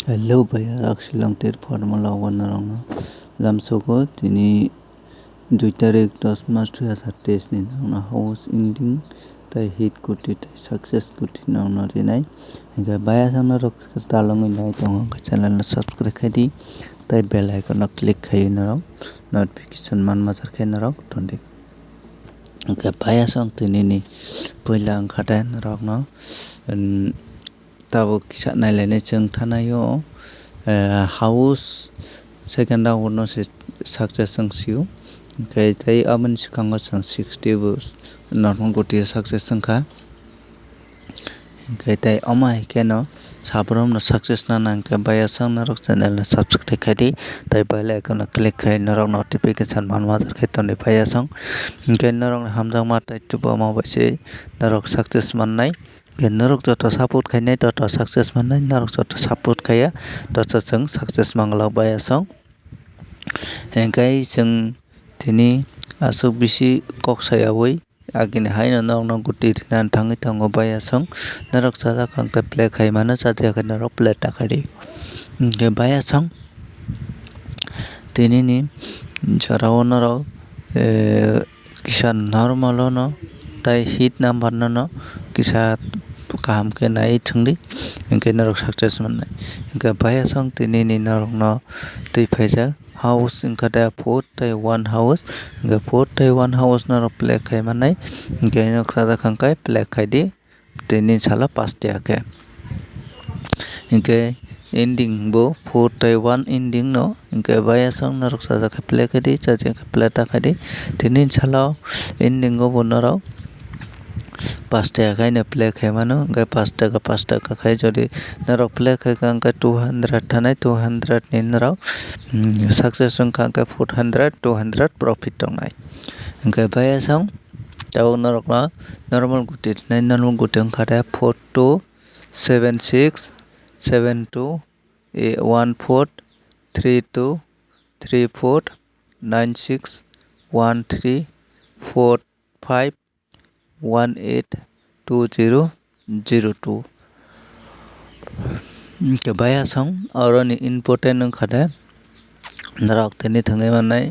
Hello bayar Shillong Teer Formula 1 rong lamsoko tini 2 tarik 10 March 2023 ni nang house ending tai hit Gutti tai success Gutti nang no rinai hingga baya samna rok talong nai tong channel na subscribe khai tai bell icon na click khai na rok notification man mazar khai na rok tonde hingga baya sang tini ni poila angkhata rok no tabo kisa nailane chung thanayo house second round no success sangsiu kai tai aman sikango sang 60 bus normal Gutti success sangkha kai tai amai keno sabrom no success na nang ka baya sang na rok channel na subscribe khai tai bell icon na click khai na rok notification man ma khai tonde baya sang kai na rok hamjang ma tai tuba ma baise na rok success man nai narok joto support khainai toto success manai narok joto support khaya toto chung success mangla baya song hengkai chung tini asuk bisi kok sayawui agini haino nong Gutti rinan thangi tango baya song narok sada kangka play khai mano sadya khai narok play takari hengkai baya song tini ni jarao narok kisa normal no tai hit number no kisa kaham ke nai thungdi hingke narok success manai hingke baya song tini ni narok no tui phaijak house hingka da 4 tai 1 house hingke 4 tai 1 house narok play khai manai hingke nok sada khangkai play khai di tini sala 5 tiya ke hingke ending bo 4 tai 1 ending no hingke baya song narok sada khai play khai di chaja khai play ta khai di tini sala ending bo narok 5 টাকা খাই না প্লে খাই মানো গায় 5 টাকা খাই যদি নারক প্লে খাই কাঙ্কা 200 থানাই 200 নি নারক সাকসেস কাঙ্কা 400 200 প্রফিট টংনাই গায় বায়া সং তাও নারক না নরমাল Gutti নাই নরমাল Gutti খাটা 42 76 72 14 32 34 96 13 45 182002 ke baya song aroni important nang khada narok teni thangai manai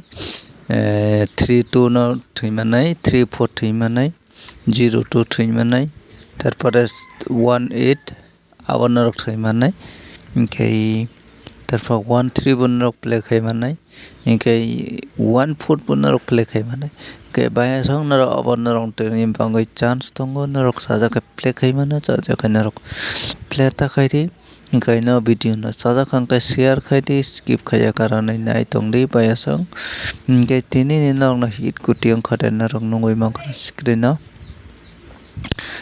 32 no thoi manai 34 thoi manai 02 thoi manai tarpore 18 abar narok thoi manai kai tarpor 13 bon narok play khai manai kai 14 bon narok play khai manai ke baya song narok abor narok teni bangai chance tongo narok saja ke play khai mana saja ke narok play ta khai di kai no video no saja khang kai share khai di skip khaya karane nai tongdi baya song ke tini ni narok na hit Gutti ang khata narok nongoi mang screen no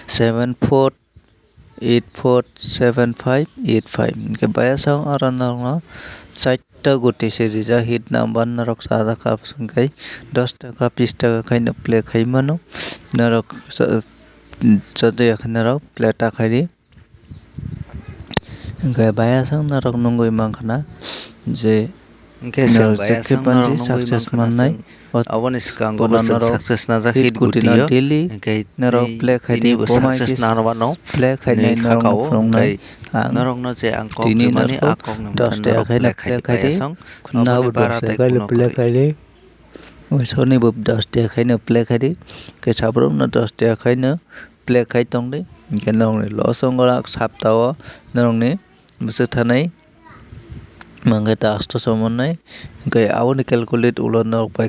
74 847585 ke baya song aran narok no 60 Gutti series hit number narok sada kap sungkai 10 টাকা 20 টাকা khai na play khai mano narok sadya khai narok play ta khai di hingkai baya sang narok nongoi mangkhana je hingke baya sang narok success manai aboni sikango success na ja hit Gutti na daily narok play khai di success na no play khai nai narok nai narok no je angkok mani akok nam 10 টাকা khai na play khai di na bara tai play khai di soni bob 10 টাকা khai na play khai di ke sabrom na 10 টাকা khai na play khai tong di ke narok ni losong ora saptao narok ni buse thanai mangai ta 800 monai ke awoni calculate ulo narok bai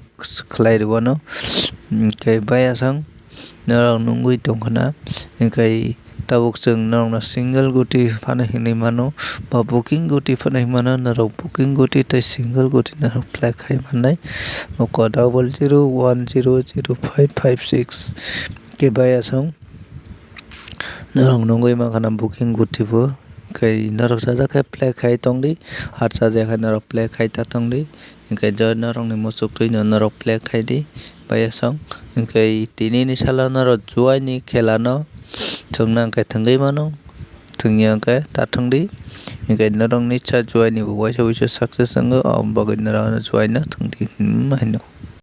khlai ribono ke baya sang narok nungui tongkhana kai tabuk chung narok na single Gutti phana hinai mano ba booking Gutti phana mano narok booking Gutti tai single Gutti narok play khai manai ko 00100556 ke baya sang narok nungui mangkhana booking Gutti bo kai narok saja khai play khai tongdi har saja khai narok play khai ta tongdi kai jo narok ni musuk tui narok play khai di baya song kai tini ni sala narok juai ni khela no thungnang kai thungai mano thungyang kai ta thungdi kai narok ni cha juai ni bo waisa success ang bagai narok juai na thungdi maino